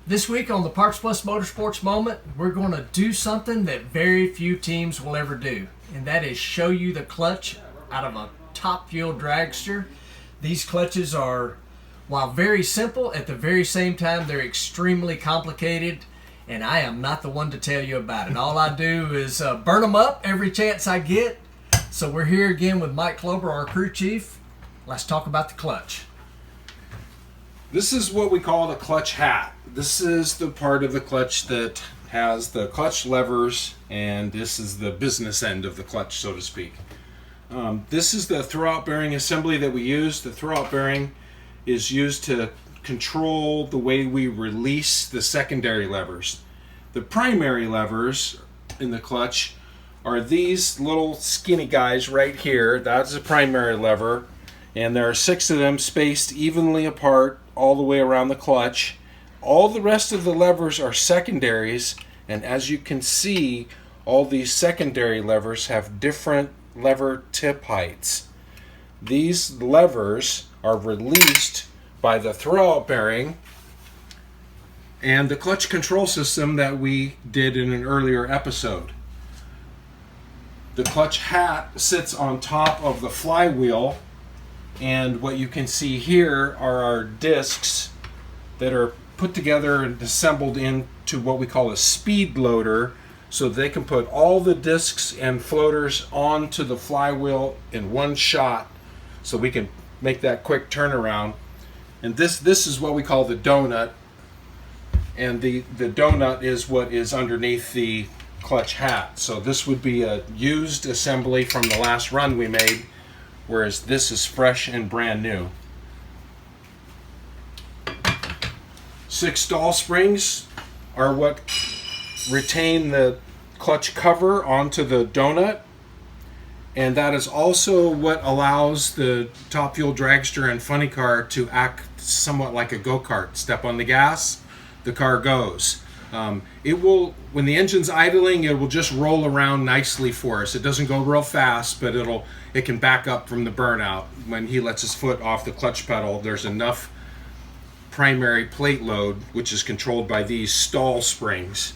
This week on the Parks Plus Motorsports Moment, we're going to do something that very few teams will ever do, and that is show you the clutch out of a top fuel dragster. These clutches are, while very simple, at the very same time they're extremely complicated, and I am not the one to tell you about it. All I do is burn them up every chance I get. So we're here again with Mike Klober, our crew chief. Let's talk about the clutch. This is what we call the clutch hat. This is the part of the clutch that has the clutch levers, and this is the business end of the clutch, so to speak. This is the throwout bearing assembly that we use. The throwout bearing is used to control the way we release the secondary levers. The primary levers in the clutch are these little skinny guys right here. That's the primary lever, and there are 6 of them spaced evenly apart all the way around the clutch. All the rest of the levers are secondaries, and as you can see, all these secondary levers have different lever tip heights. These levers are released by the throwout bearing and the clutch control system that we did in an earlier episode. The clutch hat sits on top of the flywheel, and what you can see here are our discs that are put together and assembled into what we call a speed loader, so they can put all the discs and floaters onto the flywheel in one shot, so we can make that quick turnaround. And this is what we call the donut, and the donut is what is underneath the clutch hat. So this would be a used assembly from the last run we made, whereas this is fresh and brand new. 6 stall springs are what retain the clutch cover onto the donut, and that is also what allows the top fuel dragster and funny car to act somewhat like a go-kart. Step on the gas, the car goes. It will, when the engine's idling, it will just roll around nicely for us. It doesn't go real fast, but it can back up from the burnout. When he lets his foot off the clutch pedal, there's enough primary plate load, which is controlled by these stall springs.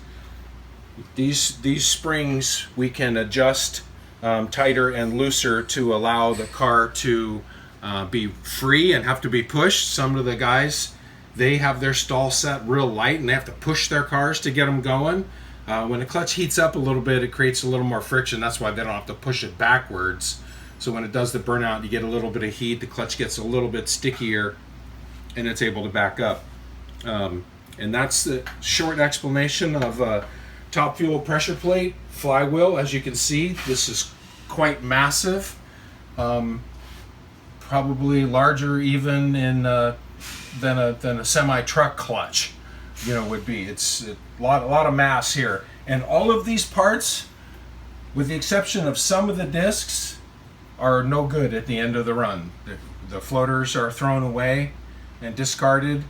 These springs we can adjust tighter and looser to allow the car to be free and have to be pushed. Some of the guys, they have their stall set real light and they have to push their cars to get them going. When the clutch heats up a little bit, it creates a little more friction. That's why they don't have to push it backwards. So when it does the burnout, you get a little bit of heat, the clutch gets a little bit stickier, and it's able to back up. And that's the short explanation of top fuel pressure plate flywheel. As you can see, this is quite massive, probably larger even than a semi-truck clutch, would be. It's a lot of mass here, and all of these parts, with the exception of some of the discs, are no good at the end of the run. The floaters are thrown away and discarded.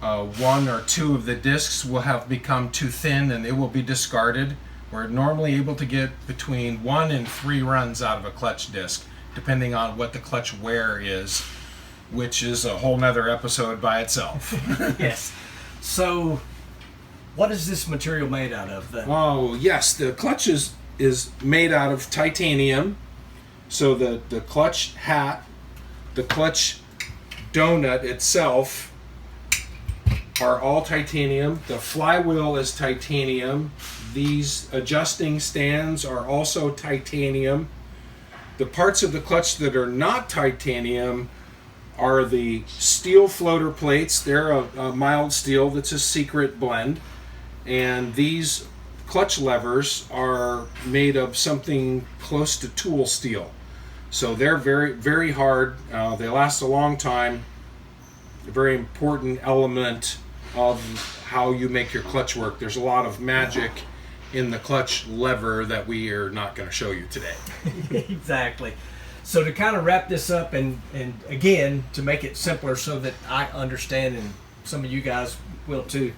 1 or 2 of the discs will have become too thin and it will be discarded. We're normally able to get between 1 and 3 runs out of a clutch disc, depending on what the clutch wear is, which is a whole nother episode by itself. Yes. So, what is this material made out of then? Oh, yes, the clutch is made out of titanium. So the clutch hat, the clutch donut itself are all titanium. The flywheel is titanium. These adjusting stands are also titanium. The parts of the clutch that are not titanium are the steel floater plates. They're a mild steel that's a secret blend. And these clutch levers are made of something close to tool steel. So they're very, very hard. They last a long time. A very important element of how you make your clutch work. There's a lot of magic in the clutch lever that we are not going to show you today. Exactly. So to kind of wrap this up and again, to make it simpler so that I understand and some of you guys will too,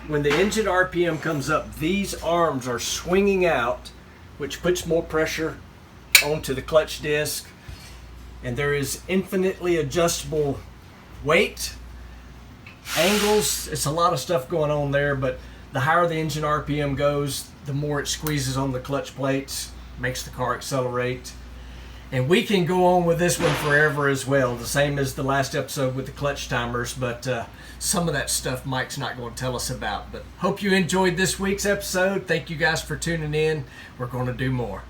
when the engine RPM comes up, these arms are swinging out, which puts more pressure onto the clutch disc, and there is infinitely adjustable weight angles. It's a lot of stuff going on there, but the higher the engine RPM goes, the more it squeezes on the clutch plates, makes the car accelerate. And we can go on with this one forever as well, the same as the last episode with the clutch timers, but some of that stuff Mike's not going to tell us about. But hope you enjoyed this week's episode. Thank you guys for tuning in. We're going to do more.